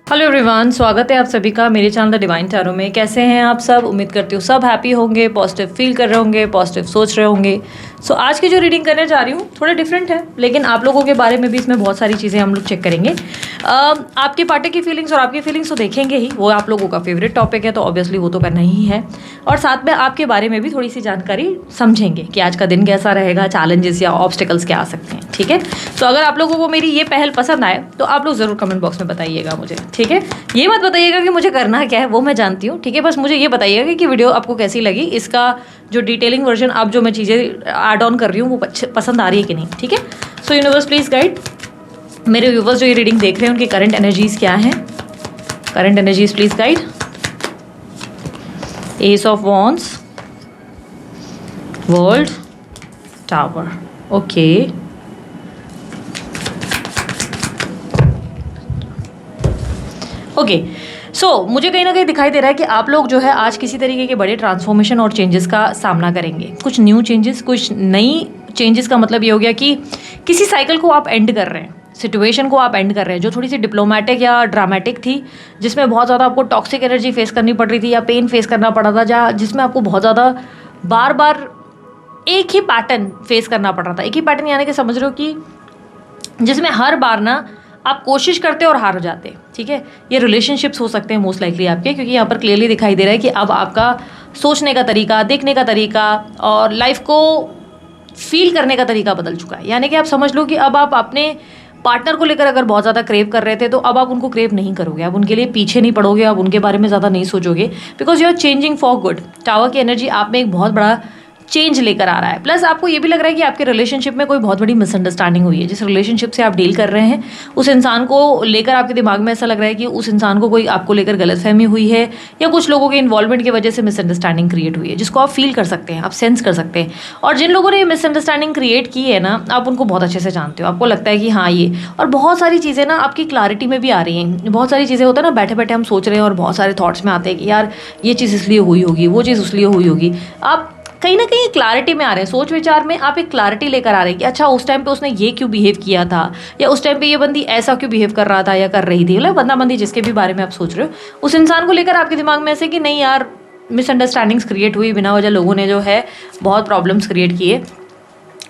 Hello everyone, स्वागत है आप सभी का मेरे चैनल द डिवाइन टैरो में। कैसे हैं आप सब? उम्मीद करती हूँ सब हैप्पी होंगे, पॉजिटिव फील कर रहे होंगे, पॉजिटिव सोच रहे होंगे। सो आज की जो रीडिंग करने जा रही हूँ थोड़ा डिफरेंट है, लेकिन आप लोगों के बारे में भी इसमें बहुत सारी चीज़ें हम लोग चेक करेंगे। आपके पार्टनर की फीलिंग्स और आपकी फीलिंग्स तो देखेंगे ही, वो आप लोगों का फेवरेट टॉपिक है तो ऑब्वियसली वो तो करना ही है। और साथ में आपके बारे में भी थोड़ी सी जानकारी समझेंगे कि आज का दिन कैसा रहेगा, चैलेंजेस या ऑब्स्टिकल्स क्या आ सकते हैं। ठीक है, तो अगर आप लोगों को मेरी ये पहल पसंद आए तो आप लोग ज़रूर कमेंट बॉक्स में बताइएगा मुझे। ठीक है, ये मत बताइएगा कि मुझे करना क्या है, वो मैं जानती हूँ। ठीक है, बस मुझे ये बताइएगा कि वीडियो आपको कैसी लगी, इसका जो डिटेलिंग वर्जन आप जो मैं चीज़ें ऐड ऑन कर रही हूँ वो पसंद आ रही है कि नहीं। ठीक है, सो यूनिवर्स प्लीज़ गाइड मेरे व्यूवर्स जो ये रीडिंग देख रहे हैं उनकी करंट एनर्जीज क्या हैं। Current energies please guide. Ace of wands, world, tower. Okay, okay, so मुझे कहीं ना कहीं दिखाई दे रहा है कि आप लोग जो है आज किसी तरीके के बड़े ट्रांसफॉर्मेशन और चेंजेस का सामना करेंगे। कुछ न्यू चेंजेस, कुछ नई चेंजेस का मतलब ये हो गया कि किसी साइकिल को आप एंड कर रहे हैं, सिचुएशन को आप एंड कर रहे हैं जो थोड़ी सी डिप्लोमेटिक या ड्रामेटिक थी, जिसमें बहुत ज़्यादा आपको टॉक्सिक एनर्जी फेस करनी पड़ रही थी या पेन फेस करना पड़ा था, जहाँ जिसमें आपको बहुत ज़्यादा बार बार एक ही पैटर्न फेस करना पड़ रहा था। एक ही पैटर्न यानी कि समझ रहे हो कि जिसमें हर बार ना आप कोशिश करते और हार जाते। ठीक है, ये रिलेशनशिप्स हो सकते हैं मोस्ट लाइकली आपके, क्योंकि यहाँ पर क्लियरली दिखाई दे रहा है कि अब आपका सोचने का तरीका, देखने का तरीका और लाइफ को फील करने का तरीका बदल चुका है। यानी कि आप समझ लो कि अब आप अपने पार्टनर को लेकर अगर बहुत ज़्यादा क्रेव कर रहे थे तो अब आप उनको क्रेव नहीं करोगे, आप उनके लिए पीछे नहीं पड़ोगे, आप उनके बारे में ज़्यादा नहीं सोचोगे, because you are changing for good. Tower की एनर्जी आप में एक बहुत बड़ा चेंज लेकर आ रहा है। प्लस आपको ये भी लग रहा है कि आपके रिलेशनशिप में कोई बहुत बड़ी मिसअंडरस्टैंडिंग हुई है। जिस रिलेशनशिप से आप डील कर रहे हैं उस इंसान को लेकर आपके दिमाग में ऐसा लग रहा है कि उस इंसान को कोई आपको लेकर गलतफहमी हुई है या कुछ लोगों के इन्वॉल्वमेंट की वजह से मिसअंडरस्टैंडिंग क्रिएट हुई है, जिसको आप फील कर सकते हैं, आप सेंस कर सकते हैं। और जिन लोगों ने ये मिसअंडरस्टैंडिंग क्रिएट की है ना, आप उनको बहुत अच्छे से जानते हो, आपको लगता है कि हाँ ये, और बहुत सारी चीज़ें ना आपकी क्लैरिटी में भी आ रही हैं। बहुत सारी चीज़ें होता है ना, बैठे बैठे हम सोच रहे हैं और बहुत सारे थॉट्स में आते हैं कि यार ये चीज़ इसलिए हुई होगी, वो चीज़ इसलिए हुई होगी। आप कहीं ना कहीं क्लैरिटी में आ रहे हैं, सोच विचार में आप एक क्लैरिटी लेकर आ रहे हैं कि अच्छा उस टाइम पे उसने ये क्यों बिहेव किया था, या उस टाइम पे ये बंदी ऐसा क्यों बिहेव कर रहा था या कर रही थी। मतलब बंदा बंदी जिसके भी बारे में आप सोच रहे हो, उस इंसान को लेकर आपके दिमाग में ऐसे कि नहीं यार मिसअंडरस्टैंडिंग्स क्रिएट हुई, बिना वजह लोगों ने जो है बहुत प्रॉब्लम्स क्रिएट किए।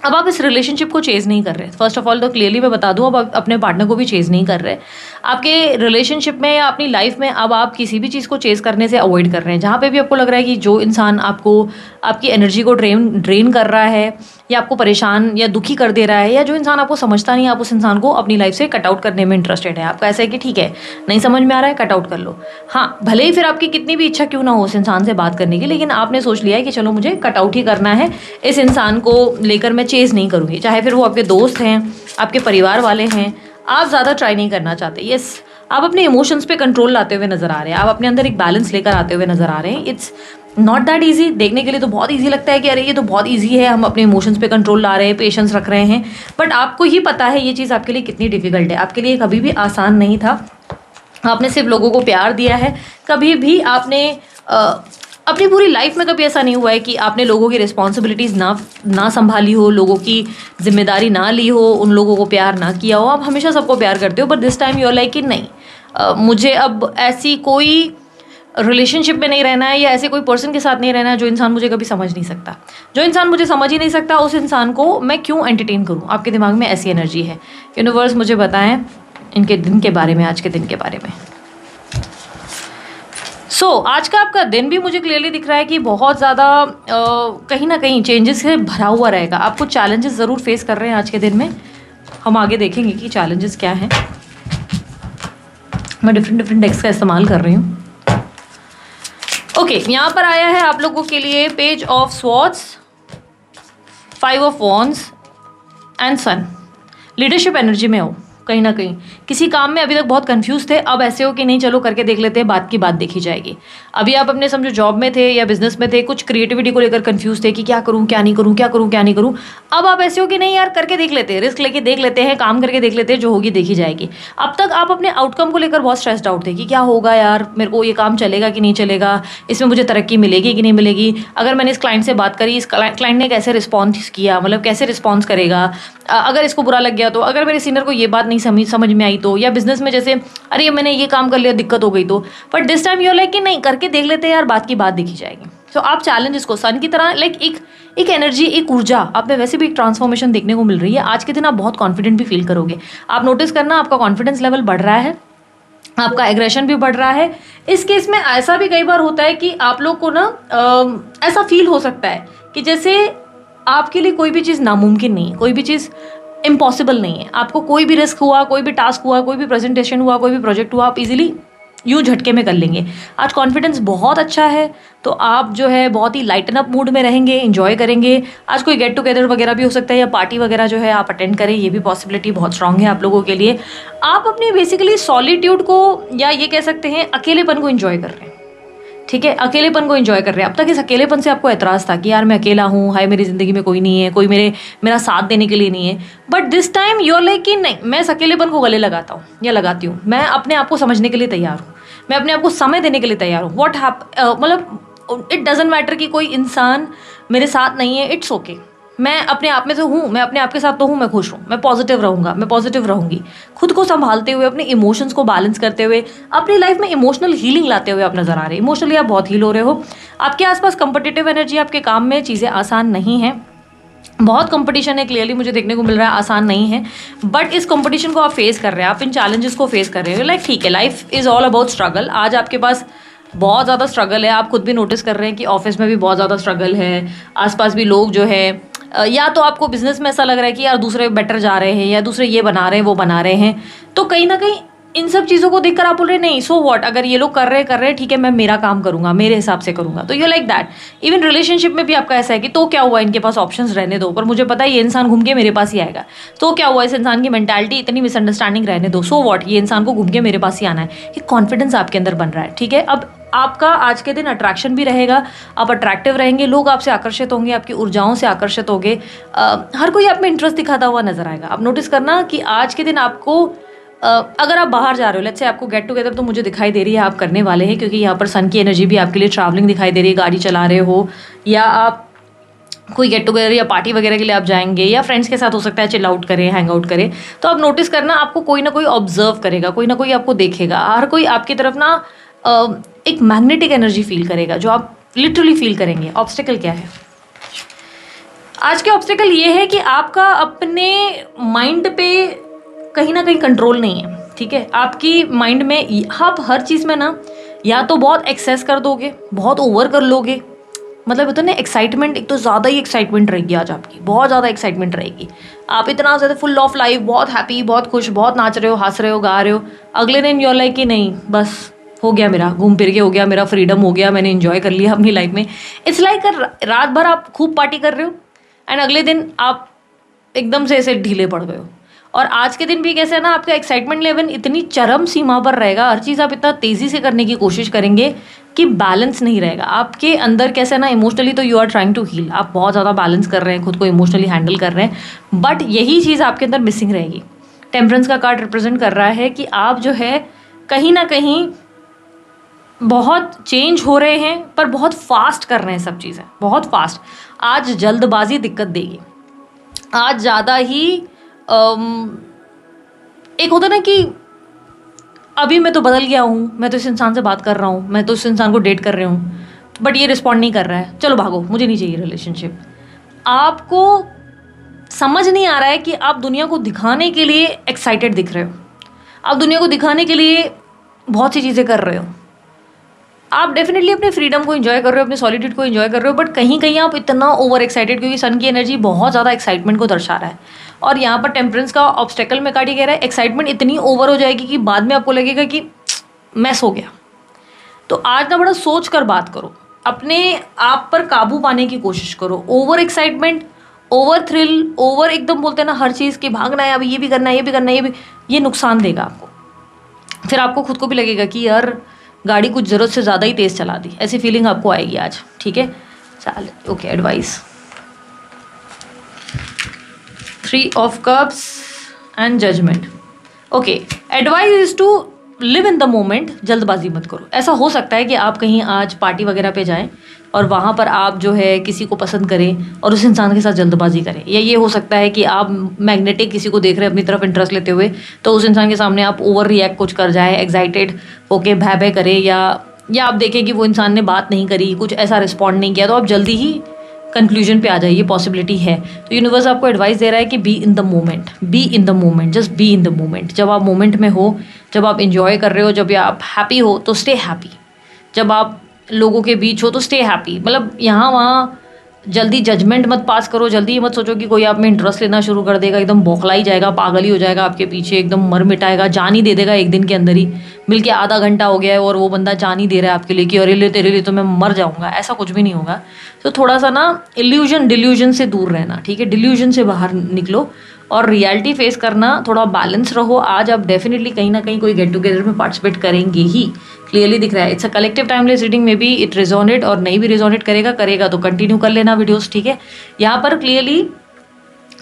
अब आप इस रिलेशनशिप को चेज़ नहीं कर रहे। फर्स्ट ऑफ ऑल तो क्लियरली मैं बता दूं, अब आप अपने पार्टनर को भी चेज़ नहीं कर रहे। आपके रिलेशनशिप में या अपनी लाइफ में अब आप किसी भी चीज़ को चेज़ करने से अवॉइड कर रहे हैं। जहाँ पे भी आपको लग रहा है कि जो इंसान आपको आपकी एनर्जी को ड्रेन कर रहा है या आपको परेशान या दुखी कर दे रहा है, या जो इंसान आपको समझता नहीं, आप उस इंसान को अपनी लाइफ से कट आउट करने में इंटरेस्टेड है। आपका ऐसा है कि ठीक है नहीं समझ में आ रहा है, कट आउट कर लो। हाँ, भले ही फिर आपकी कितनी भी इच्छा क्यों ना हो उस इंसान से बात करने की, लेकिन आपने सोच लिया है कि चलो मुझे कट आउट ही करना है, इस इंसान को लेकर मैं चेज़ नहीं करूँगी। चाहे फिर वो आपके दोस्त हैं, आपके परिवार वाले हैं, आप ज़्यादा ट्राई नहीं करना चाहते। यस, आप अपने इमोशंस पे कंट्रोल लाते हुए नजर आ रहे हैं, आप अपने अंदर एक बैलेंस लेकर आते हुए नजर आ रहे हैं। It's not that easy. देखने के लिए तो बहुत ईजी लगता है कि अरे ये तो बहुत ईजी है, हम अपने इमोशंस पे कंट्रोल ला रहे हैं, पेशेंस रख रहे हैं, बट आपको ही पता है ये चीज़ आपके लिए कितनी डिफिकल्ट है। आपके लिए कभी भी आसान नहीं था। आपने सिर्फ लोगों को प्यार दिया है, कभी भी आपने अपनी पूरी लाइफ में कभी ऐसा नहीं हुआ है कि आपने लोगों की रिस्पॉन्सिबिलिटीज़ ना संभाली हो, लोगों की जिम्मेदारी ना ली हो, उन लोगों को प्यार ना किया हो। आप हमेशा सबको प्यार करते हो, but this time you are like कि नहीं, मुझे अब ऐसी कोई रिलेशनशिप में नहीं रहना है या ऐसे कोई पर्सन के साथ नहीं रहना है जो इंसान मुझे कभी समझ नहीं सकता। जो इंसान मुझे समझ ही नहीं सकता उस इंसान को मैं क्यों एंटरटेन करूँ। आपके दिमाग में ऐसी एनर्जी है। यूनिवर्स मुझे बताएं इनके दिन के बारे में, आज के दिन के बारे में। आज का आपका दिन भी मुझे क्लियरली दिख रहा है कि बहुत ज़्यादा कहीं ना कहीं चेंजेस से भरा हुआ रहेगा। आप कुछ चैलेंजेस ज़रूर फेस कर रहे हैं आज के दिन में। हम आगे देखेंगे कि चैलेंजेस क्या हैं। मैं डिफरेंट डेक्स का इस्तेमाल कर रही हूँ। ओके, यहाँ पर आया है आप लोगों के लिए page of swords, 5 of wands and sun. Leadership energy में हो, कहीं ना कहीं किसी काम में अभी तक बहुत कंफ्यूज थे, अब ऐसे हो कि नहीं चलो करके देख लेते हैं, बात की बात देखी जाएगी। अभी आप अपने समझो जॉब में थे या बिजनेस में थे, कुछ क्रिएटिविटी को लेकर कंफ्यूज थे कि क्या करूं क्या नहीं करूं, क्या करूं क्या नहीं करूं। अब आप ऐसे हो कि नहीं यार करके देख लेते हैं, रिस्क लेके देख लेते हैं, काम करके देख लेते हैं, जो होगी देखी जाएगी। अब तक आप अपने आउटकम को लेकर बहुत स्ट्रेस्ड आउट थे कि क्या होगा यार, मेरे को ये काम चलेगा कि नहीं चलेगा, इसमें मुझे तरक्की मिलेगी कि नहीं मिलेगी, अगर मैंने इस क्लाइंट से बात करी, इस क्लाइंट ने कैसे रिस्पॉन्स किया, मतलब कैसे रिस्पॉन्स करेगा, अगर इसको बुरा लग गया तो, अगर मेरे सीनियर को ये बात नहीं नहीं समझ में आई तो, या बिजनेस में जैसे अरे मैंने ये काम कर लिया दिक्कत हो गई तो, but this time you like कि नहीं करके देख लेते हैं यार, बात की बात देखी जाएगी। तो आप चैलेंजेस को सन की तरह लाइक एक एनर्जी, एक ऊर्जा आप में वैसे भी एक ट्रांसफॉर्मेशन देखने को मिल रही है। आज के दिन आप बहुत कॉन्फिडेंट भी फील करोगे। आप नोटिस करना आपका कॉन्फिडेंस लेवल बढ़ रहा है, आपका एग्रेशन भी बढ़ रहा है। इस केस में ऐसा भी कई बार होता है कि आप लोग को ना ऐसा फील हो सकता है कि जैसे आपके लिए कोई भी चीज़ नामुमकिन नहीं है, कोई भी चीज़ इम्पॉसिबल नहीं है। आपको कोई भी रिस्क हुआ, कोई भी टास्क हुआ, कोई भी प्रेजेंटेशन हुआ, कोई भी प्रोजेक्ट हुआ, आप इजीली यूँ झटके में कर लेंगे। आज कॉन्फिडेंस बहुत अच्छा है, तो आप जो है बहुत ही लाइटन अप मूड में रहेंगे, एंजॉय करेंगे। आज कोई गेट टुगेदर वगैरह भी हो सकता है या पार्टी वगैरह जो है आप अटेंड करें, ये भी पॉसिबिलिटी बहुत स्ट्रांग है आप लोगों के लिए। आप अपनी बेसिकली सॉलिट्यूड को या ये कह सकते हैं अकेलेपन को एंजॉय कर रहे हैं, ठीक है, अकेलेपन को एंजॉय कर रहे हैं। अब तक इस अकेलेपन से आपको एतराज़ था कि यार मैं अकेला हूँ, हाय मेरी ज़िंदगी में कोई नहीं है, कोई मेरा साथ देने के लिए नहीं है। But this time you are like कि नहीं, मैं इस अकेलेपन को गले लगाता हूँ या लगाती हूँ। मैं अपने आप को समझने के लिए तैयार हूँ, मैं अपने आप को समय देने के लिए तैयार हूँ। मतलब इट डजेंट मैटर कि कोई इंसान मेरे साथ नहीं है, इट्स ओके। मैं अपने आप में तो हूँ, मैं अपने आप के साथ तो हूँ, मैं खुश हूँ, मैं पॉजिटिव रहूँगा, मैं पॉजिटिव रहूँगी। खुद को संभालते हुए, अपने इमोशंस को बैलेंस करते हुए, अपनी लाइफ में इमोशनल हीलिंग लाते हुए आप नजर आ रहे हैं। इमोशनली आप बहुत हील हो रहे हो। आपके आसपास कंपटिटिव एनर्जी, आपके काम में चीज़ें आसान नहीं है, बहुत कंपटीशन है, क्लियरली मुझे देखने को मिल रहा है, आसान नहीं है। बट इस कंपटीशन को आप फेस कर रहे हैं, आप इन चैलेंजेस को फेस कर रहे हो। लाइक ठीक है, life is all about struggle. आज आपके पास बहुत ज़्यादा स्ट्रगल है, आप खुद भी नोटिस कर रहे हैं कि ऑफिस में भी बहुत ज़्यादा स्ट्रगल है, आसपास भी लोग जो है या तो आपको बिजनेस में ऐसा लग रहा है कि यार दूसरे बेटर जा रहे हैं या दूसरे ये बना रहे हैं वो बना रहे हैं, तो कहीं ना कहीं इन सब चीज़ों को देखकर आप बोल रहे नहीं सो व्हाट, अगर ये लोग कर रहे हैं ठीक है, मैं मेरा काम करूंगा, मेरे हिसाब से करूंगा। तो you like that. Even relationship में भी आपका ऐसा है कि तो क्या हुआ, इनके पास ऑप्शंस रहने दो, पर मुझे पता है ये इंसान घूम के मेरे पास ही आएगा। तो क्या हुआ, इस इंसान की मेंटालिटी इतनी मिसअंडरस्टैंडिंग रहने दो, सो व्हाट, ये इंसान को घूम के मेरे पास ही आना है। ये कॉन्फिडेंस आपके अंदर बन रहा है, ठीक है। अब आपका आज के दिन अट्रैक्शन भी रहेगा, आप अट्रैक्टिव रहेंगे, लोग आपसे आकर्षित होंगे, आपकी ऊर्जाओं से आकर्षित होंगे। हर कोई आप में इंटरेस्ट दिखाता हुआ नजर आएगा। आप नोटिस करना कि आज के दिन आपको अगर आप बाहर जा रहे हो, लेट्स से आपको गेट टुगेदर तो मुझे दिखाई दे रही है आप करने वाले हैं, क्योंकि यहाँ पर सन की एनर्जी भी आपके लिए ट्रैवलिंग दिखाई दे रही है, गाड़ी चला रहे हो या आप कोई गेट टुगेदर या पार्टी वगैरह के लिए आप जाएंगे या फ्रेंड्स के साथ हो सकता है चिल आउट करें, हैंग आउट करें। तो आप नोटिस करना आपको कोई ना कोई ऑब्जर्व करेगा, कोई ना कोई आपको देखेगा, हर कोई आपकी तरफ ना एक मैग्नेटिक एनर्जी फील करेगा जो आप लिटरली फील करेंगे। ऑब्स्टिकल क्या है आज के? ऑब्स्टिकल ये है कि आपका अपने माइंड पे कहीं ना कहीं कंट्रोल नहीं है, ठीक है। आपकी माइंड में आप हर चीज़ में ना या तो बहुत एक्सेस कर दोगे, बहुत ओवर कर लोगे, मतलब होता है ना एक्साइटमेंट, एक तो ज़्यादा ही एक्साइटमेंट रहेगी आज आपकी, बहुत ज़्यादा एक्साइटमेंट रहेगी। आप इतना ज़्यादा फुल ऑफ लाइफ, बहुत हैप्पी, बहुत खुश, बहुत नाच रहे हो, हंस रहे हो, गा रहे हो। अगले दिन यूर लाइक कि नहीं बस हो गया, मेरा घूम फिर के हो गया, मेरा फ्रीडम हो गया, मैंने एंजॉय कर लिया अपनी लाइफ में। इट्स लाइक रात भर आप खूब पार्टी कर रहे हो एंड अगले दिन आप एकदम से ऐसे ढीले पड़ गए हो। और आज के दिन भी कैसे है ना, आपका एक्साइटमेंट लेवल इतनी चरम सीमा पर रहेगा, हर चीज़ आप इतना तेज़ी से करने की कोशिश करेंगे कि बैलेंस नहीं रहेगा आपके अंदर। कैसे ना, इमोशनली तो you are trying to heal, आप बहुत ज़्यादा बैलेंस कर रहे हैं, खुद को इमोशनली हैंडल कर रहे हैं, बट यही चीज़ आपके अंदर मिसिंग रहेगी। टेम्परेंस का कार्ड रिप्रेजेंट कर रहा है कि आप जो है कहीं ना कहीं बहुत चेंज हो रहे हैं, पर बहुत फास्ट कर रहे हैं सब चीज़ें, बहुत फास्ट। आज जल्दबाजी दिक्कत देगी, आज ज़्यादा ही एक होता ना कि अभी मैं तो बदल गया हूँ, मैं तो इस इंसान से बात कर रहा हूँ, मैं तो इस इंसान को डेट कर रही हूँ, बट ये रिस्पॉन्ड नहीं कर रहा है, चलो भागो, मुझे नहीं चाहिए रिलेशनशिप। आपको समझ नहीं आ रहा है कि आप दुनिया को दिखाने के लिए एक्साइटेड दिख रहे हो, आप दुनिया को दिखाने के लिए बहुत सी चीज़ें कर रहे हो, आप डेफिनेटली अपने फ्रीडम को एंजॉय कर रहे हो, अपने सॉलिट्यूड को एंजॉय कर रहे हो, बट कहीं कहीं आप इतना ओवर एक्साइटेड, क्योंकि सन की एनर्जी बहुत ज़्यादा एक्साइटमेंट को दर्शा रहा है। और यहाँ पर टेम्परेंस का ऑब्स्टेकल में कार्ड ये कह रहा है एक्साइटमेंट इतनी ओवर हो जाएगी कि बाद में आपको लगेगा कि मैस हो गया। तो आज ना बड़ा सोच कर बात करो, अपने आप पर काबू पाने की कोशिश करो। Over excitement, over thrill, over एकदम बोलते हैं ना हर चीज़ की भागना है, अभी ये भी करना है, ये भी करना है, ये नुकसान देगा आपको। फिर आपको खुद को भी लगेगा कि यार गाड़ी कुछ ज़रूरत से ज़्यादा ही तेज़ चला दी, ऐसी फीलिंग आपको आएगी आज, ठीक है। चल okay, advice 3 of Cups and Judgment. Okay, advice is to live in the moment, जल्दबाजी मत करो। ऐसा हो सकता है कि आप कहीं आज पार्टी वगैरह पे जाएं और वहाँ पर आप जो है किसी को पसंद करें और उस इंसान के साथ जल्दबाजी करें, या ये हो सकता है कि आप मैग्नेटिक किसी को देख रहे हैं अपनी तरफ इंटरेस्ट लेते हुए, तो उस इंसान के सामने आप ओवर रिएक्ट कुछ कर जाए, एक्साइटेड होके भय भय करें, या आप देखें कि वो इंसान ने बात नहीं करी, कुछ ऐसा रिस्पॉन्ड नहीं किया, तो आप जल्दी ही कंक्लूजन पे आ जाइए, पॉसिबिलिटी है। तो यूनिवर्स आपको एडवाइस दे रहा है कि be in the moment, be in the moment, just be in the moment. जब आप मोमेंट में हो, जब आप इंजॉय कर रहे हो, जब आप हैप्पी हो तो स्टे हैप्पी, जब आप लोगों के बीच हो तो स्टे हैप्पी। मतलब यहाँ वहाँ जल्दी जजमेंट मत पास करो, जल्दी ही मत सोचो कि कोई आप में इंटरेस्ट लेना शुरू कर देगा, एकदम बौखला ही जाएगा, पागल ही हो जाएगा आपके पीछे, एकदम मर मिटाएगा, जान ही दे देगा एक दिन के अंदर ही। मिलके आधा घंटा हो गया है और वो बंदा जान ही दे रहा है आपके लिए कि अरे ले तेरे लिए तो मैं मर जाऊंगा, ऐसा कुछ भी नहीं होगा। तो थोड़ा सा ना डिल्यूजन से दूर रहना, ठीक है, डिल्यूजन से बाहर निकलो और रियलिटी फेस करना, थोड़ा बैलेंस रहो। आज आप डेफिनेटली कहीं ना कहीं कोई गेट टुगेदर में पार्टिसिपेट करेंगे ही, क्लियरली दिख रहा है। It's a collective timeless reading, may be it resonate, और नहीं भी रिजोनेट करेगा तो कंटिन्यू कर लेना वीडियोस, ठीक है। यहाँ पर क्लियरली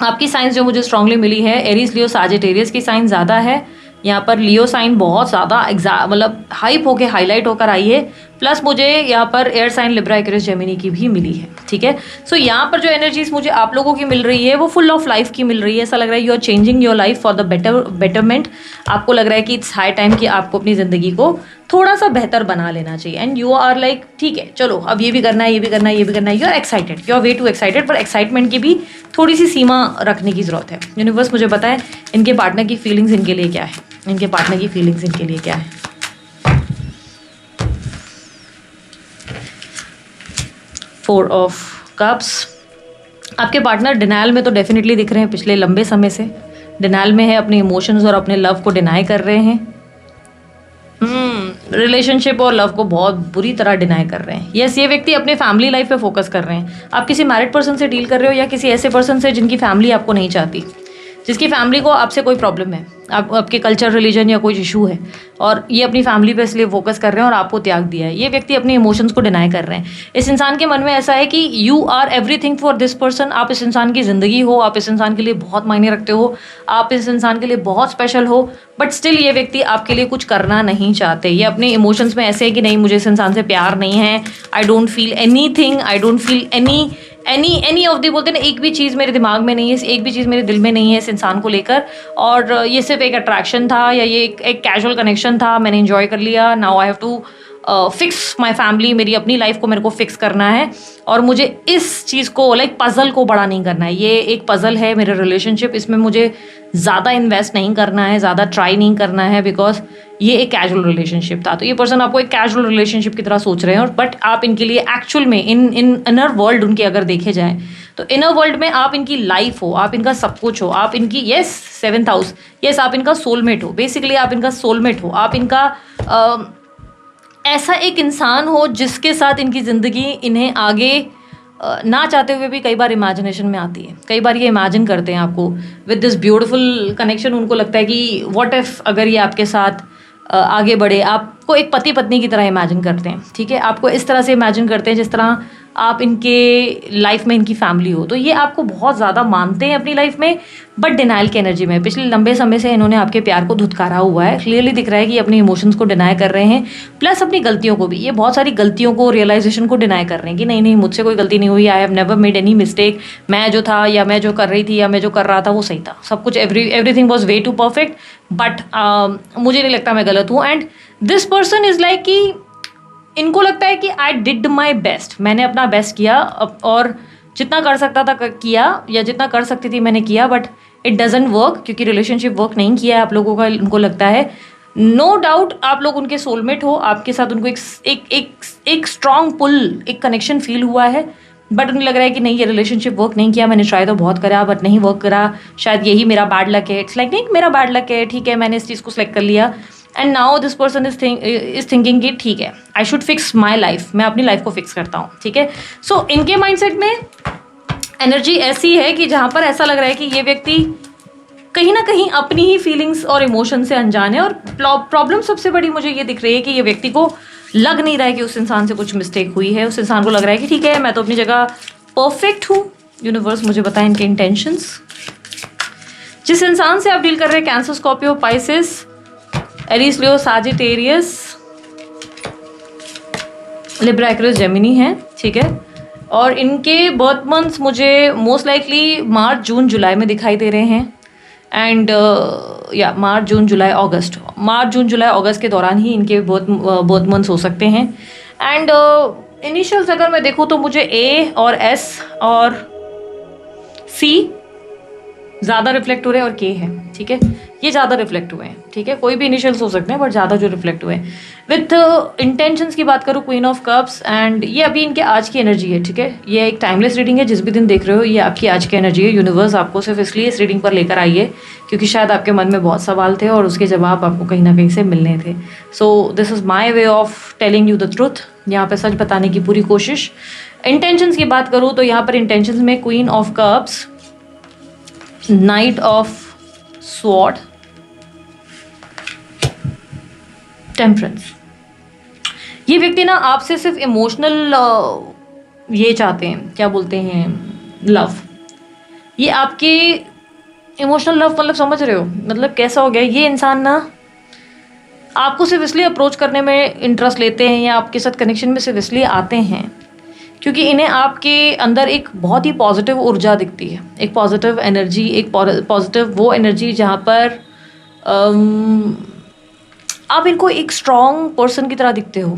आपकी साइंस जो मुझे स्ट्रांगली मिली है, एरीज लियो सैजिटेरियस की साइन ज़्यादा है। यहाँ पर लियो साइन बहुत ज़्यादा मतलब हाइप होके हाईलाइट होकर आई है। प्लस मुझे यहाँ पर air sign libra aquarius gemini की भी मिली है, ठीक है। सो यहाँ पर जो एनर्जीज मुझे आप लोगों की मिल रही है वो फुल ऑफ लाइफ की मिल रही है। ऐसा लग रहा है you are changing your life for the betterment. आपको लग रहा है कि इट्स हाई टाइम कि आपको अपनी ज़िंदगी को थोड़ा सा बेहतर बना लेना चाहिए। एंड यू आर लाइक ठीक है, चलो अब ये भी करना है, ये भी करना है, ये भी करना है। You are excited, you are way too excited, पर एक्साइटमेंट की भी थोड़ी सी सीमा रखने की ज़रूरत है। यूनिवर्स मुझे बताए इनके पार्टनर की फीलिंग्स इनके लिए क्या है, इनके पार्टनर की फीलिंग्स इनके लिए क्या है। फोर ऑफ कप्स, आपके पार्टनर डिनायल में तो डेफिनेटली दिख रहे हैं, पिछले लंबे समय से डिनायल में है, अपने इमोशंस और अपने लव को डिनाई कर रहे हैं। रिलेशनशिप और लव को बहुत बुरी तरह डिनाई कर रहे हैं। यस, ये व्यक्ति अपने फैमिली लाइफ पे फोकस कर रहे हैं। आप किसी मैरिड पर्सन से डील कर रहे हो या किसी ऐसे पर्सन से जिनकी फैमिली आपको नहीं चाहती, जिसकी फैमिली को आपसे कोई प्रॉब्लम है, आपके कल्चर रिलीजन या कोई इशू है, और ये अपनी फैमिली पे इसलिए फोकस कर रहे हैं और आपको त्याग दिया है। ये व्यक्ति अपने इमोशंस को डिनाई कर रहे हैं। इस इंसान के मन में ऐसा है कि you are everything for this person. आप इस इंसान की ज़िंदगी हो, आप इस इंसान के लिए बहुत मायने रखते हो, आप इस इंसान के लिए बहुत स्पेशल हो, बट स्टिल ये व्यक्ति आपके लिए कुछ करना नहीं चाहते। ये अपने इमोशंस में ऐसे है कि नहीं, मुझे इस इंसान से प्यार नहीं है, I don't feel any thing, I don't feel any of the, बोलते ना, एक भी चीज़ मेरे दिमाग में नहीं है, एक भी चीज़ मेरे दिल में नहीं है इस इंसान को लेकर। और ये सिर्फ एक अट्रैक्शन था या ये एक कैजुअल कनेक्शन था, मैंने एंजॉय कर लिया। Now I have to fix my family, मेरी अपनी लाइफ को मेरे को फिक्स करना है और मुझे इस चीज़ को लाइक पज़ल को बड़ा नहीं करना है। ये एक पज़ल है मेरे रिलेशनशिप, इसमें मुझे ज़्यादा इन्वेस्ट नहीं करना है, ज़्यादा ट्राई नहीं करना है, बिकॉज ये एक कैजुअल रिलेशनशिप था। तो ये पर्सन आपको एक कैजुअल रिलेशनशिप की तरह सोच रहे हैं, और बट आप इनके लिए एक्चुअल में इन इनर वर्ल्ड उनके अगर देखे जाए तो इनर वर्ल्ड में आप इनकी लाइफ हो, आप इनका सब कुछ हो, आप इनकी यस 7th हाउस, यस आप इनका सोलमेट हो। बेसिकली आप इनका सोलमेट हो, आप इनका ऐसा एक इंसान हो जिसके साथ इनकी ज़िंदगी इन्हें आगे ना चाहते हुए भी कई बार इमेजिनेशन में आती है। कई बार ये इमेजिन करते हैं आपको विद दिस ब्यूटीफुल कनेक्शन। उनको लगता है कि व्हाट इफ़ अगर ये आपके साथ आगे बढ़े, आपको एक पति पत्नी की तरह इमेजिन करते हैं, ठीक है, आपको इस तरह से इमेजिन करते हैं जिस तरह आप इनके लाइफ में इनकी फैमिली हो। तो ये आपको बहुत ज़्यादा मानते हैं अपनी लाइफ में, बट डिनाइल की एनर्जी में पिछले लंबे समय से इन्होंने आपके प्यार को धुतकारा हुआ है। क्लियरली दिख रहा है कि ये अपने इमोशंस को डिनाई कर रहे हैं, प्लस अपनी गलतियों को भी। ये बहुत सारी गलतियों को, रियलाइजेशन को डिनाई कर रहे हैं कि नहीं नहीं, मुझसे कोई गलती नहीं हुई, I have never made any mistake. मैं जो था या मैं जो कर रही थी या मैं जो कर रहा था वो सही था, सब कुछ everything was way too perfect, but मुझे नहीं लगता मैं गलत हूँ। And this person is like कि इनको लगता है कि आई डिड माई बेस्ट, मैंने अपना बेस्ट किया और जितना कर सकता था किया, या जितना कर सकती थी मैंने किया, बट इट डजंट वर्क, क्योंकि रिलेशनशिप वर्क नहीं किया है आप लोगों का। उनको लगता है नो डाउट आप लोग उनके सोलमेट हो, आपके साथ उनको एक स्ट्रॉन्ग पुल, एक कनेक्शन फील हुआ है, बट उन्हें लग रहा है कि नहीं, ये रिलेशनशिप वर्क नहीं किया, मैंने ट्राई तो बहुत करा बट नहीं वर्क करा, शायद यही मेरा बैड लक है। इट्स लाइक नहीं, मेरा बैड लक है, ठीक है, मैंने इस चीज़ को सिलेक्ट कर लिया। And now this person is thinking कि ठीक है, I should fix my life, मैं अपनी लाइफ को फिक्स करता हूँ, ठीक है। सो इनके माइंडसेट में एनर्जी ऐसी है कि जहाँ पर ऐसा लग रहा है कि ये व्यक्ति कहीं ना कहीं अपनी ही फीलिंग्स और इमोशन से अनजान है। और प्रॉब्लम सबसे बड़ी मुझे ये दिख रही है कि ये व्यक्ति को लग नहीं रहा है कि उस इंसान से कुछ मिस्टेक हुई है। उस इंसान को लग रहा है कि ठीक है, मैं तो अपनी जगह परफेक्ट हूँ। यूनिवर्स मुझे बताएं इनके इंटेंशंस। जिस इंसान से आप डील कर रहे हैं, कैंसर, स्कॉर्पियो, पाइसेस, एरीज, लियो, साजिटेरियस, लिब्रा, एक्वेरियस, जेमिनी है, ठीक है। और इनके बर्थ मंथ्स मुझे मोस्ट लाइकली मार्च, जून, जुलाई में दिखाई दे रहे हैं। एंड या मार्च, जून, जुलाई, अगस्त, मार्च, जून, जुलाई, अगस्त के दौरान ही इनके बर्थ मंथ्स हो सकते हैं। एंड इनिशियल्स अगर मैं देखूँ तो मुझे ए और एस और सी ज़्यादा रिफ्लेक्ट हो रहे हैं और के है, ठीक है, ये ज़्यादा रिफ्लेक्ट हुए हैं, ठीक है। कोई भी इनिशियल्स हो सकते हैं बट ज़्यादा जो रिफ्लेक्ट हुए हैं। विथ इंटेंशंस की बात करूँ, क्वीन ऑफ कप्स, एंड ये अभी इनके आज की एनर्जी है, ठीक है। ये एक टाइमलेस रीडिंग है, जिस भी दिन देख रहे हो ये आपकी आज की एनर्जी है। यूनिवर्स आपको सिर्फ इसलिए इस रीडिंग पर लेकर आई है क्योंकि शायद आपके मन में बहुत सवाल थे और उसके जवाब आपको कहीं ना कहीं से मिलने थे। So this is my way of telling you the truth, यहाँ पे सच बताने की पूरी कोशिश। इंटेंशंस की बात करूँ तो यहाँ पर इंटेंशंस में queen of cups, night of sword, temperance. ये व्यक्ति ना आपसे सिर्फ इमोशनल ये चाहते हैं, क्या बोलते हैं, लव। ये आपके इमोशनल लव मतलब समझ रहे हो, मतलब कैसा हो गया ये इंसान ना आपको सिर्फ इसलिए अप्रोच करने में इंटरेस्ट लेते हैं या आपके साथ कनेक्शन में सिर्फ इसलिए आते हैं क्योंकि इन्हें आपके अंदर एक बहुत ही पॉजिटिव ऊर्जा दिखती है, एक पॉजिटिव एनर्जी, एक पॉजिटिव वो एनर्जी जहाँ पर आप इनको एक स्ट्रॉन्ग पर्सन की तरह दिखते हो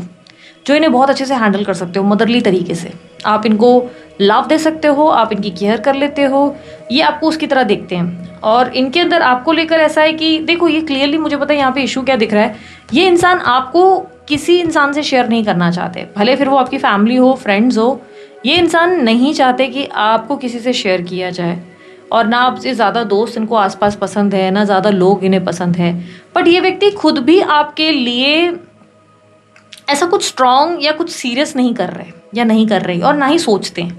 जो इन्हें बहुत अच्छे से हैंडल कर सकते हो, मदरली तरीके से। आप इनको लव दे सकते हो, आप इनकी केयर कर लेते हो, ये आपको उसकी तरह देखते हैं। और इनके अंदर आपको लेकर ऐसा है कि देखो ये क्लियरली मुझे पता है यहाँ पे इशू क्या दिख रहा है। ये इंसान आपको किसी इंसान से शेयर नहीं करना चाहते, भले फिर वो आपकी फैमिली हो, फ्रेंड्स हो। ये इंसान नहीं चाहते कि आपको किसी से शेयर किया जाए और ना आपसे ज़्यादा दोस्त इनको आसपास पसंद है, ना ज़्यादा लोग इन्हें पसंद है। बट ये व्यक्ति खुद भी आपके लिए ऐसा कुछ स्ट्रॉन्ग या कुछ सीरियस नहीं कर रहे या नहीं कर रही और ना ही सोचते हैं।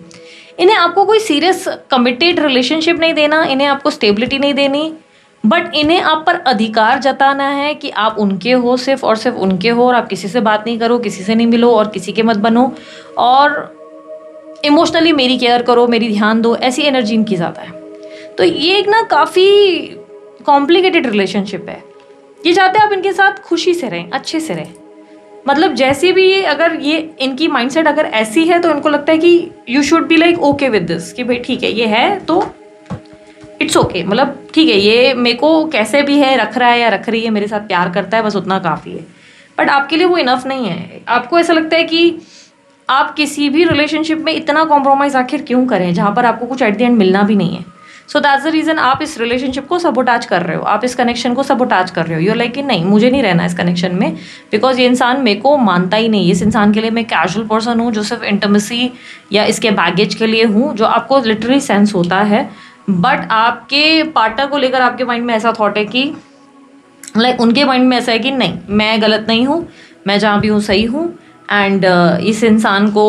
इन्हें आपको कोई सीरियस कमिटेड रिलेशनशिप नहीं देना, इन्हें आपको स्टेबिलिटी नहीं देनी, बट इन्हें आप पर अधिकार जताना है कि आप उनके हो, सिर्फ और सिर्फ उनके हो, और आप किसी से बात नहीं करो, किसी से नहीं मिलो और किसी के मत बनो, और इमोशनली मेरी केयर करो, मेरी ध्यान दो, ऐसी एनर्जी इनकी ज़्यादा है। तो ये एक ना काफ़ी कॉम्प्लिकेटेड रिलेशनशिप है। ये चाहते हैं आप इनके साथ खुशी से रहें, अच्छे से रहें। मतलब जैसे भी ये, अगर ये इनकी माइंडसेट अगर ऐसी है तो इनको लगता है कि you should be like okay with this, कि भाई ठीक है ये है तो इट्स ओके, मतलब ठीक है ये मेरे को कैसे भी है रख रहा है या रख रही है, मेरे साथ प्यार करता है, बस उतना काफ़ी है। बट आपके लिए वो इनफ नहीं है। आपको ऐसा लगता है कि आप किसी भी रिलेशनशिप में इतना कॉम्प्रोमाइज़ आखिर क्यों करें जहाँ पर आपको कुछ एट द एंड मिलना भी नहीं है। सो दैट्स द रीज़न आप इस रिलेशनशिप को सबोटाज कर रहे हो, आप इस कनेक्शन को सबोटाज कर रहे हो। यूर लाइक कि नहीं मुझे नहीं रहना इस कनेक्शन में, बिकॉज ये इंसान मेरे को मानता ही नहीं। इस इंसान के लिए मैं कैजुअल पर्सन हूँ जो सिर्फ इंटीमेसी या इसके बैगेज के लिए हूँ, जो आपको लिटरली सेंस होता है। बट आपके पार्टनर को लेकर आपके माइंड में ऐसा थॉट है कि लाइक उनके माइंड में ऐसा है कि नहीं मैं गलत नहीं हूँ, मैं जहाँ भी हूँ सही हूँ। एंड इस इंसान को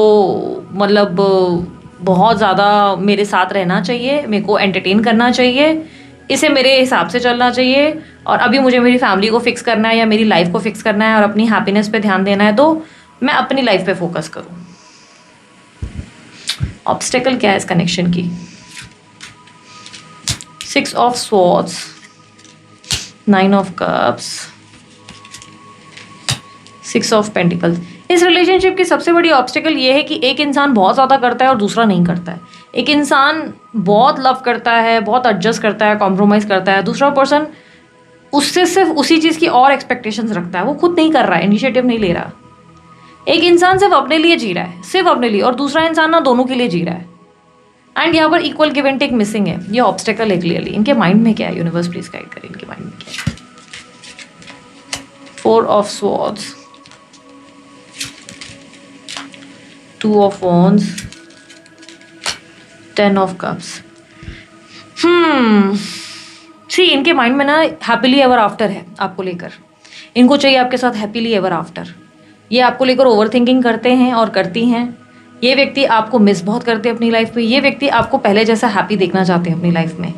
मतलब बहुत ज़्यादा मेरे साथ रहना चाहिए, मेरे को एंटरटेन करना चाहिए, इसे मेरे हिसाब से चलना चाहिए, और अभी मुझे मेरी फैमिली को फिक्स करना है या मेरी लाइफ को फिक्स करना है और अपनी हैप्पीनेस पे ध्यान देना है, तो मैं अपनी लाइफ पे फोकस करूँ। ऑब्स्टेकल क्या है इस कनेक्शन की? 6 of swords, 9 of cups, 6 of pentacles. इस रिलेशनशिप की सबसे बड़ी ऑब्स्टेकल ये है कि एक इंसान बहुत ज़्यादा करता है और दूसरा नहीं करता है। एक इंसान बहुत लव करता है, बहुत एडजस्ट करता है, कॉम्प्रोमाइज़ करता है, दूसरा पर्सन उससे सिर्फ उसी चीज़ की और एक्सपेक्टेशंस रखता है, वो खुद नहीं कर रहा है, इनिशिएटिव नहीं ले रहा। एक इंसान सिर्फ अपने लिए जी रहा है, सिर्फ अपने लिए, और दूसरा इंसान ना दोनों के लिए जी रहा है। एंड यहाँ पर equal give and take missing है, ये ऑब्स्टेकल है क्लियरली। इनके माइंड में क्या है? यूनिवर्स प्लीज गाइड करें, इनके माइंड में क्या है? 4 of swords, 2 of wands, 10 of cups. See इनके माइंड में ना हैप्पीली एवर आफ्टर है आपको लेकर। इनको चाहिए आपके साथ हैप्पीली एवर आफ्टर। ये आपको लेकर ओवर थिंकिंग करते हैं और करती हैं। ये व्यक्ति आपको मिस बहुत करते हैं अपनी लाइफ में। ये व्यक्ति आपको पहले जैसा हैप्पी देखना चाहते हैं अपनी लाइफ में।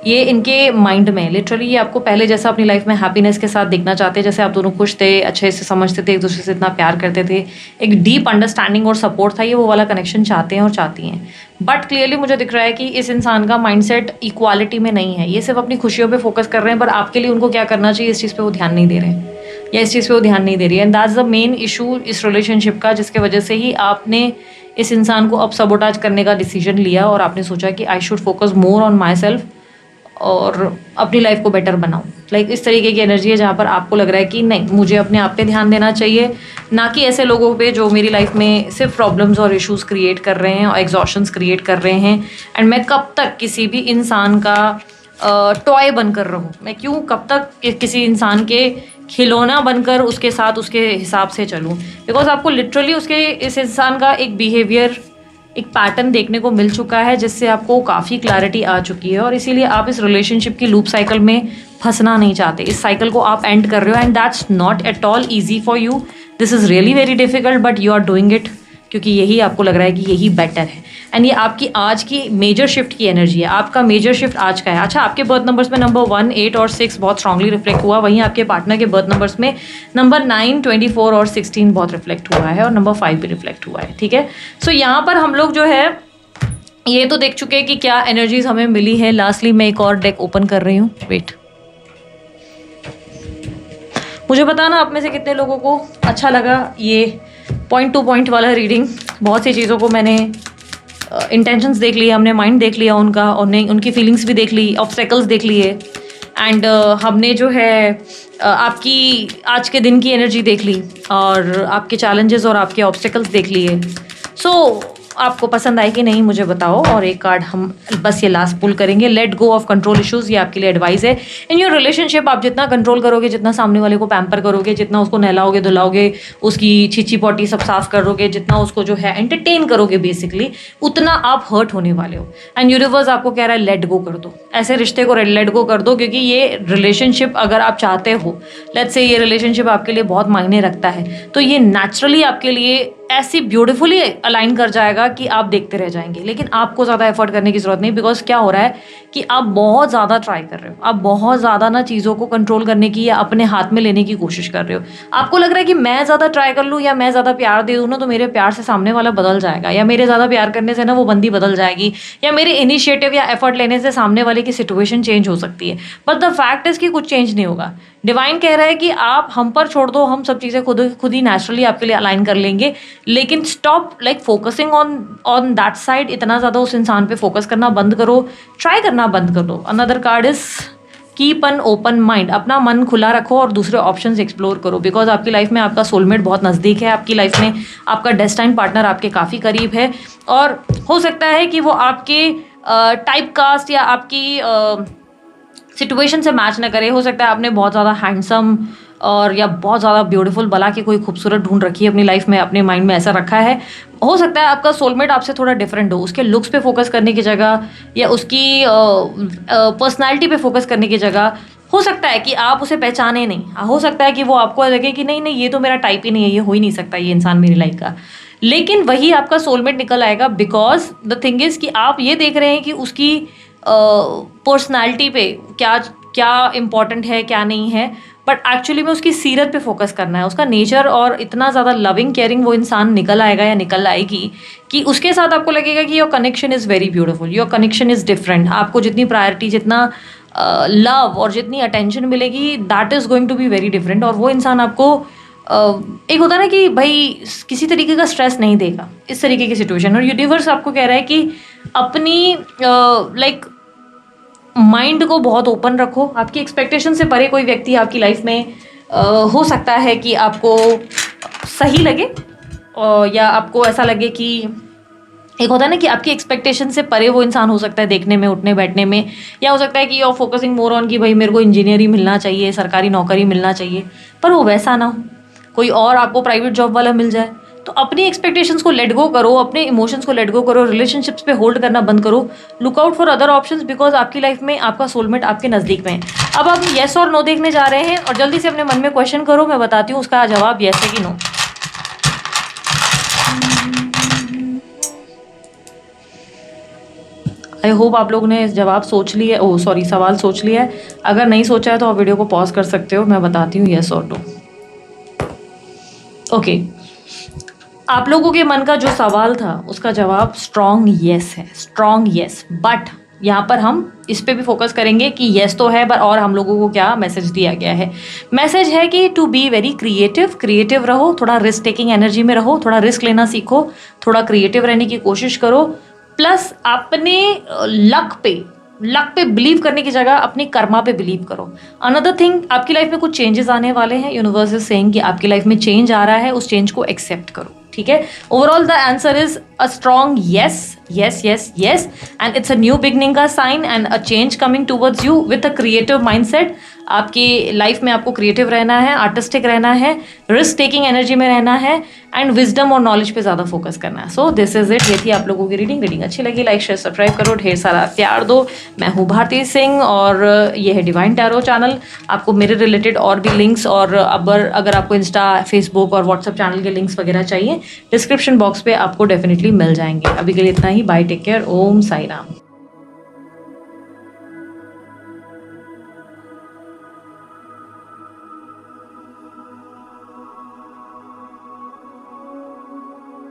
ये इनके माइंड में लिटरली ये आपको पहले जैसा अपनी लाइफ में हैप्पीनेस के साथ देखना चाहते हैं, जैसे आप दोनों खुश थे, अच्छे से समझते थे, एक दूसरे से इतना प्यार करते थे, एक डीप अंडरस्टैंडिंग और सपोर्ट था। ये वो वाला कनेक्शन चाहते हैं और चाहती हैं। बट क्लियरली मुझे दिख रहा है कि इस इंसान का माइंडसेट इक्वालिटी में नहीं है। ये सिर्फ अपनी खुशियों पे फोकस कर रहे हैं, पर आपके लिए उनको क्या करना चाहिए इस चीज़ पे वो ध्यान नहीं दे रहे हैं। या इस चीज़ पे वो ध्यान नहीं दे रही है, and that's the main issue इस रिलेशनशिप का, जिसके वजह से ही आपने इस इंसान को अब सबोटाज करने का डिसीजन लिया और आपने सोचा कि I should focus more on my self और अपनी लाइफ को बेटर बनाऊं। लाइक इस तरीके की एनर्जी है जहाँ पर आपको लग रहा है कि नहीं, मुझे अपने आप पे ध्यान देना चाहिए, ना कि ऐसे लोगों पे जो मेरी लाइफ में सिर्फ प्रॉब्लम्स और इश्यूज क्रिएट कर रहे हैं और एग्जॉशंस क्रिएट कर रहे हैं। एंड मैं कब तक किसी भी इंसान का टॉय बनकर रहूं, मैं क्यों कब तक किसी इंसान के खिलौना बनकर उसके साथ उसके हिसाब से चलूं, बिकॉज आपको लिटरली उसके इस इंसान का एक बिहेवियर, एक पैटर्न देखने को मिल चुका है जिससे आपको काफ़ी क्लैरिटी आ चुकी है, और इसीलिए आप इस रिलेशनशिप की लूप साइकिल में फंसना नहीं चाहते। इस साइकिल को आप एंड कर रहे हो, and that's not at all easy for you, this is really very difficult, but you are doing it, क्योंकि यही आपको लग रहा है कि यही बेटर है। एंड ये आपकी आज की मेजर शिफ्ट की एनर्जी है, आपका मेजर शिफ्ट आज का है। अच्छा, आपके बर्थ नंबर्स में नंबर 1, 8 और 6 बहुत स्ट्रांगली रिफ्लेक्ट हुआ, वहीं आपके पार्टनर के बर्थ नंबर्स में नंबर 9, 24 और 16 बहुत रिफ्लेक्ट हुआ है, और नंबर 5 भी रिफ्लेक्ट हुआ है। ठीक है, सो यहाँ पर हम लोग जो है ये तो देख चुके हैं कि क्या एनर्जीज हमें मिली है। लास्टली मैं एक और डेक ओपन कर रही हूँ, वेट। मुझे बताना आप में से कितने लोगों को अच्छा लगा ये पॉइंट टू पॉइंट वाला रीडिंग। बहुत सी चीज़ों को मैंने इंटेंशंस देख लिया, हमने माइंड देख लिया उनका, और उनकी फीलिंग्स भी देख ली, ऑब्स्टेकल्स देख लिए, एंड हमने जो है आपकी आज के दिन की एनर्जी देख ली, और आपके चैलेंजेस और आपके ऑब्स्टेकल्स देख लिए। सो आपको पसंद आए कि नहीं मुझे बताओ। और एक कार्ड हम बस ये लास्ट पुल करेंगे, let go of control issues. ये आपके लिए एडवाइस है। इन योर रिलेशनशिप आप जितना कंट्रोल करोगे, जितना सामने वाले को पैम्पर करोगे, जितना उसको नहलाओगे धुलाओगे, उसकी छीछी पोटी सब साफ करोगे, जितना उसको जो है एंटरटेन करोगे बेसिकली, उतना आप हर्ट होने वाले हो। एंड यूनिवर्स आपको कह रहा है लेट गो कर दो, ऐसे रिश्ते को लेट गो कर दो, क्योंकि ये रिलेशनशिप अगर आप चाहते हो, लेट्स से ये रिलेशनशिप आपके लिए बहुत मायने रखता है, तो ये नेचुरली आपके लिए ऐसी ब्यूटीफुली अलाइन कर जाएगा कि आप देखते रह जाएंगे। लेकिन आपको ज़्यादा एफर्ट करने की ज़रूरत नहीं, बिकॉज क्या हो रहा है कि आप बहुत ज़्यादा ट्राई कर रहे हो, आप बहुत ज़्यादा ना चीज़ों को कंट्रोल करने की या अपने हाथ में लेने की कोशिश कर रहे हो। आपको लग रहा है कि मैं ज़्यादा ट्राई कर लूँ या मैं ज़्यादा प्यार दे दूँ ना, तो मेरे प्यार से सामने वाला बदल जाएगा, या मेरे ज़्यादा प्यार करने से ना वो बंदी बदल जाएगी, या मेरे इनिशिएटिव या एफर्ट लेने से सामने वाले की सिचुएशन चेंज हो सकती है। बट द फैक्ट इज़ कि कुछ चेंज नहीं होगा। डिवाइन कह रहा है कि आप हम पर छोड़ दो, हम सब चीज़ें खुद ही नेचुरली आपके लिए अलाइन कर लेंगे। लेकिन stop like focusing on that side, इतना ज़्यादा उस इंसान पे फोकस करना बंद करो, ट्राई करना बंद कर दो। Another card is keep an open mind, अपना मन खुला रखो और दूसरे ऑप्शंस एक्सप्लोर करो, बिकॉज आपकी लाइफ में आपका सोलमेट बहुत नज़दीक है, आपकी लाइफ में आपका डेस्टाइन पार्टनर आपके काफ़ी करीब है, और हो सकता है कि वो आपके टाइप कास्ट या आपकी सिचुएशन से मैच ना करे। हो सकता है आपने बहुत ज़्यादा हैंडसम और या बहुत ज़्यादा ब्यूटीफुल बला के कोई खूबसूरत ढूंढ रखी है अपनी लाइफ में, अपने माइंड में ऐसा रखा है। हो सकता है आपका सोलमेट आपसे थोड़ा डिफरेंट हो, उसके लुक्स पे फोकस करने की जगह या उसकी पर्सनालिटी पे फोकस करने की जगह हो सकता है कि आप उसे पहचाने नहीं। हो सकता है कि वो आपको लगे कि नहीं नहीं, ये तो मेरा टाइप ही नहीं है, ये हो ही नहीं सकता ये इंसान मेरी लाइफ का। लेकिन वही आपका सोलमेट निकल आएगा, बिकॉज द थिंग इज़ कि आप ये देख रहे हैं कि उसकी पर्सनालिटी पे क्या क्या इम्पॉर्टेंट है, क्या नहीं है, बट एक्चुअली में उसकी सीरत पे फोकस करना है, उसका नेचर, और इतना ज़्यादा लविंग केयरिंग वो इंसान निकल आएगा या निकल आएगी कि उसके साथ आपको लगेगा कि your connection is very beautiful, your connection is different. आपको जितनी प्रायोरिटी, जितना लव और जितनी अटेंशन मिलेगी, that is going to be very different. और वो इंसान आपको एक होता है ना कि भाई किसी तरीके का स्ट्रेस नहीं देगा, इस तरीके की सिचुएशन। और यूनिवर्स आपको कह रहा है कि अपनी लाइक माइंड को बहुत ओपन रखो। आपकी एक्सपेक्टेशन से परे कोई व्यक्ति आपकी लाइफ में हो सकता है कि आपको सही लगे, या आपको ऐसा लगे कि एक होता है ना कि आपकी एक्सपेक्टेशन से परे वो इंसान हो सकता है देखने में, उठने बैठने में, या हो सकता है कि you are focusing more on कि भाई मेरे को इंजीनियर ही मिलना चाहिए, सरकारी नौकरी मिलना चाहिए, पर वो वैसा ना हो, कोई और आपको प्राइवेट जॉब वाला मिल जाए। तो अपनी एक्सपेक्टेशंस को लेट गो करो, अपने इमोशंस को लेट गो करो, रिलेशनशिप्स पे होल्ड करना बंद करो, look out for other options, because आपकी लाइफ में आपका सोलमेट आपके नज़दीक में है। अब आप येस और नो देखने जा रहे हैं, और जल्दी से अपने मन में क्वेश्चन करो, मैं बताती हूँ उसका जवाब येस है कि नो। आई होप आप लोगों ने जवाब सोच लिया, ओ सॉरी सवाल सोच लिया है। अगर नहीं सोचा है तो आप वीडियो को पॉज कर सकते हो, मैं बताती हूँ येस और नो। ओके, आप लोगों के मन का जो सवाल था उसका जवाब स्ट्रॉन्ग येस है, स्ट्रॉन्ग येस। बट यहाँ पर हम इस पे भी फोकस करेंगे कि येस तो है, पर और हम लोगों को क्या मैसेज दिया गया है। मैसेज है कि टू बी वेरी क्रिएटिव रहो, थोड़ा रिस्क टेकिंग एनर्जी में रहो, थोड़ा रिस्क लेना सीखो, थोड़ा क्रिएटिव रहने की कोशिश करो। प्लस अपने लक पे बिलीव करने की जगह अपनी कर्मा पे बिलीव करो। अनदर थिंग, आपकी लाइफ में कुछ चेंजेस आने वाले हैं। यूनिवर्स इज सेइंग कि आपकी लाइफ में चेंज आ रहा है, उस चेंज को एक्सेप्ट करो, ठीक है। Overall the answer is a strong yes, and it's a new beginning का sign and a change coming towards you with a creative mindset. आपकी लाइफ में आपको क्रिएटिव रहना है, आर्टिस्टिक रहना है, रिस्क टेकिंग एनर्जी में रहना है एंड विजडम और नॉलेज पे ज़्यादा फोकस करना है। So this is it. ये थी आप लोगों की रीडिंग अच्छी लगी लाइक शेयर सब्सक्राइब करो, ढेर सारा प्यार दो। मैं हूँ भारती सिंह और ये है डिवाइन टैरो चैनल। आपको मेरे रिलेटेड और भी लिंक्स और अगर आपको इंस्टा, फेसबुक और व्हाट्सअप चैनल के लिंक्स वगैरह चाहिए, डिस्क्रिप्शन बॉक्स पे आपको डेफिनेटली मिल जाएंगे। अभी के लिए इतना ही। बाय, टेक केयर, ओम साई राम।